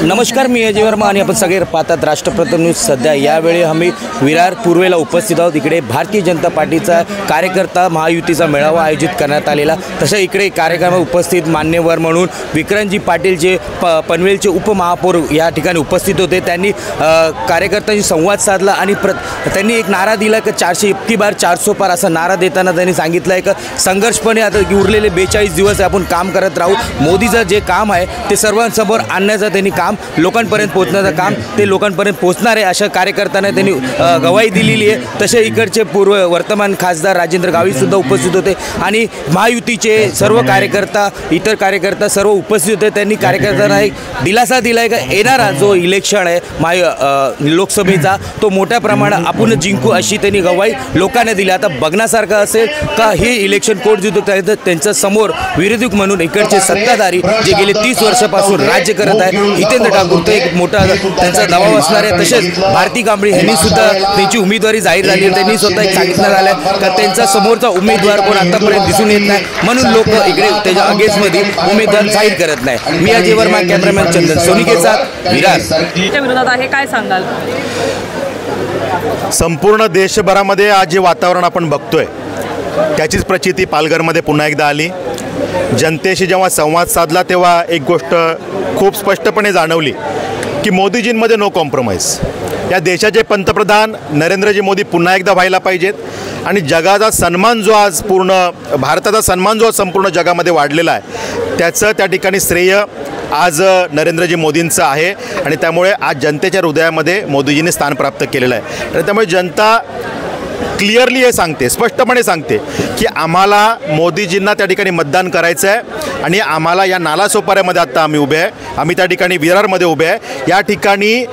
नमस्कार, मी अजय वर्मा आणि आपण सगळे पाहतात राष्ट्रप्रथम न्यूज। सध्या यावेळी आम्ही विरार पूर्वेला उपस्थित आहोत। इकडे भारतीय जनता पार्टीचा कार्यकर्ता महायुतीचा मेळावा आयोजित करण्यात आलेला। तसं इकडे कार्यक्रमात उपस्थित मान्यवर म्हणून विक्रांतजी पाटील जे पनवेलचे उपमहापौर या ठिकाणी उपस्थित होते। त्यांनी कार्यकर्त्यांशी संवाद साधला आणि त्यांनी एक नारा दिला की 400 इतकी बार 400 पार असा नारा देताना त्यांनी सांगितलं आहे की संघर्षपणे आता उरलेले 42 दिवस आपण काम करत राहू। मोदीचं जे काम आहे ते सर्वांसमोर आणण्याचं त्यांनी काम लोकांपर्यंत पोहोचण्याचं काम ते लोकांपर्यंत पोहोचणार आहे अशा कार्यकर्त्यांना त्यांनी गवाही दिलेली आहे। तसे इकडचे वर्तमान खासदार राजेंद्र गावित सुद्धा उपस्थित होते आणि महायुतीचे सर्व कार्यकर्ता इतर कार्यकर्ता सर्व उपस्थित होते। त्यांनी कार्यकर्त्यांना एक दिलासा दिला आहे की येणारा जो इलेक्शन आहे लोकसभेचा तो मोठ्या प्रमाणात आपण जिंकू अशी त्यांनी गवाही लोकांना दिली। आता बघण्यासारखं असेल का हे इलेक्शन कोण जिंकतो त्यांच्या समोर विरोधक म्हणून इकडचे सत्ताधारी जे गेले 30 वर्षापासून राज्य करत आहे हितेंद्र ठाकूर तो एक मोठा त्यांचा दबाव असणार आहे। तसेच भारती कांबळे यांनी सुद्धा त्यांची उमेदवारी जाहीर झाली आहे। त्यांनी स्वतः एक सांगितलं झालं का त्यांचा समोरचा उमेदवार कोण आतापर्यंत दिसून येत नाही म्हणून लोक इकडे त्याच्या अगेन्स्टमध्ये उमेदवार जाहीर करत नाही। मी अजय वर्मा, कॅमेरामॅन चंदन सोनीके साथ विरार। विरोधात आहे काय सांगाल? संपूर्ण देशभरामध्ये आज जे वातावरण आपण बघतोय त्याचीच प्रचिती पालघरमध्ये पुन्हा एकदा आली। जनतेशी जेव्हा संवाद साधला तेव्हा एक गोष्ट खूप स्पष्टपणे जाणवली की मोदीजींमध्ये नो कॉम्प्रोमाइज। या देशाचे पंतप्रधान नरेंद्रजी मोदी पुन्हा एकदा व्हायला पाहिजेत आणि जगाचा सन्मान जो आज भारताचा सन्मान जो संपूर्ण जगामध्ये वाढलेला आहे त्याचं त्या ठिकाणी श्रेय आज नरेंद्रजी मोदींचं आहे आणि त्यामुळे आज जनतेच्या हृदयामध्ये मोदीजींनी स्थान प्राप्त केलेलं आहे। आणि त्यामुळे जनता क्लिअरली हे सांगते, स्पष्टपणे सांगते की आम्हाला मोदीजींना त्या ठिकाणी मतदान करायचं आहे आणि आम्हाला या नालासोपाऱ्यामध्ये आत्ता आम्ही उभे आहे, आम्ही त्या ठिकाणी विरारमध्ये उभे आहे। या ठिकाणी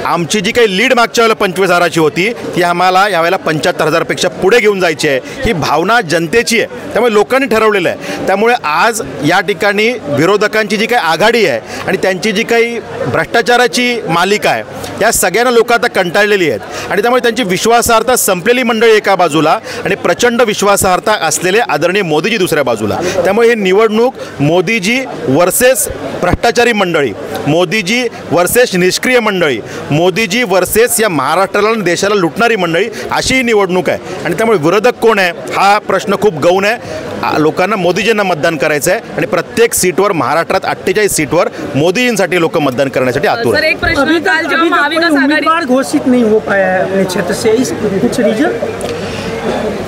आमची जी काही लीड मागच्या वेळेला 25,000ची होती ती आम्हाला यावेळेला 75,000पेक्षा पुढे घेऊन जायची आहे। ही भावना जनतेची आहे, त्यामुळे लोकांनी ठरवलेलं आहे। त्यामुळे आज या ठिकाणी विरोधकांची जी काही आघाडी आहे आणि त्यांची जी काही भ्रष्टाचाराची मालिका आहे या सगळ्यांना लोक आता कंटाळलेली आहेत आणि त्यामुळे त्यांची विश्वासार्हता संपलेली मंडळी एका बाजूला आणि प्रचंड विश्वासार्हता असलेले आदरणीय मोदीजी दुसऱ्या बाजूला। त्यामुळे ही निवडणूक मोदीजी वर्सेस भ्रष्टाचारी मंडळी, मोदीजी वर्सेस निष्क्रिय मंडळी, मोदीजी वर्सेस या महाराष्ट्राला आणि देशाला लुटणारी मंडळी अशी ही निवडणूक आहे। आणि त्यामुळे विरोधक कोण आहे हा प्रश्न खूप गौण आहे। लोकांना मोदीजींना मतदान करायचं आहे आणि प्रत्येक सीटवर महाराष्ट्रात 48 सीटवर मोदीजींसाठी लोक मतदान करण्यासाठी आतुर आहेत। एक प्रश्न, काल जेव्हा महाविकास आघाडी घोषित नहीं हो पाया है अपने क्षेत्र से, इस कुछ रीजन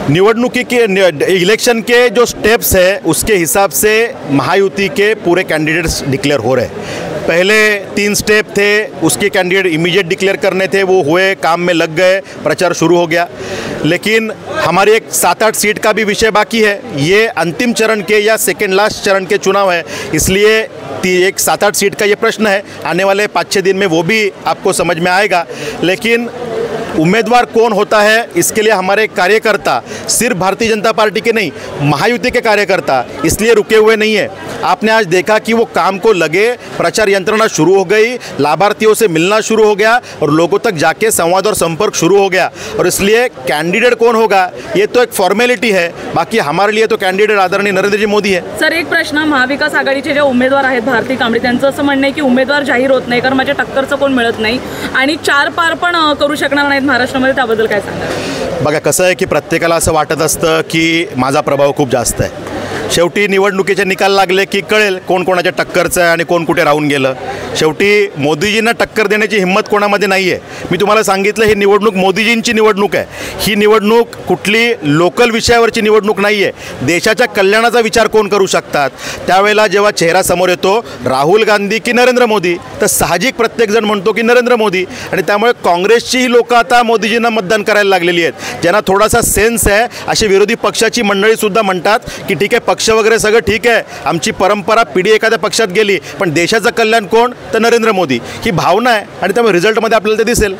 निवडणुकी के इलेक्शन के जो स्टेप्स है उसके हिसाब से महायुति के पूरे कैंडिडेट्स डिक्लेयर हो रहे हैं। पहले 3 स्टेप थे, उसके कैंडिडेट इमीडिएट डिक्लेयर करने थे, वो हुए, काम में लग गए, प्रचार शुरू हो गया। लेकिन हमारी एक 7-8 सीट का भी विषय बाकी है। ये अंतिम चरण के या सेकेंड लास्ट चरण के चुनाव है, इसलिए एक 7-8 सीट का ये प्रश्न है। आने वाले 5-6 दिन में वो भी आपको समझ में आएगा। लेकिन उम्मीदवार कौन होता है इसके लिए हमारे कार्यकर्ता सिर्फ भारतीय जनता पार्टी के नहीं, महायुति के कार्यकर्ता इसलिए रुके हुए नहीं है। आपने आज देखा कि वो काम को लगे, प्रचार यंत्रणा शुरू हो गई, लाभार्थियों से मिलना शुरू हो गया और लोगों तक जाके संवाद और संपर्क शुरू हो गया। और इसलिए कैंडिडेट कौन होगा ये तो एक फॉर्मेलिटी है, बाकी हमारे लिए तो कैंडिडेट आदरणीय नरेंद्र जी मोदी है। सर, एक प्रश्न, महाविकास आघाडीचे जे उमेदवार आहेत भारती कांबळे त्यांचं असं म्हणणं आहे की उमेदवार जाहीर होत नाही कारण माझ्या टक्करचं कोण मिळत नाही आणि 4 पार पण करू शकणार नाहीत महाराष्ट्रामध्ये, त्याबद्दल काय सांगाल? बघा कसं आहे की प्रत्येकाला असं वाटत असतं की माझा प्रभाव खूप जास्त आहे। शेवटी निवडणुकीचे निकाल लागले की कळेल कोण कोणाच्या टक्करचं आहे आणि कोण कुठे राहून गेलं। शेवटी मोदीजींना टक्कर देण्याची हिंमत कोणामध्ये नाही आहे। मी तुम्हाला सांगितलं ही निवडणूक मोदीजींची निवडणूक आहे। ही निवडणूक कुठली लोकल विषयावरची निवडणूक नाही आहे। देशाच्या कल्याणाचा विचार कोण करू शकतात त्यावेळेला जेव्हा चेहरा समोर येतो राहुल गांधी की नरेंद्र मोदी तर साहजिक प्रत्येकजण म्हणतो की नरेंद्र मोदी। आणि त्यामुळे काँग्रेसचीही लोक आता मोदीजींना मतदान करायला लागलेली आहेत। ज्यांना थोडासा सेन्स आहे अशी विरोधी पक्षाची मंडळीसुद्धा म्हणतात की ठीक आहे पक्ष वगैरे सगळं ठीक आहे, आमची परंपरा पिढी एखाद्या पक्षात गेली पण देशाचं कल्याण कोण तर नरेंद्र मोदी। ही भावना आहे आणि त्यामुळे रिझल्टमध्ये आपल्याला ते दिसेल।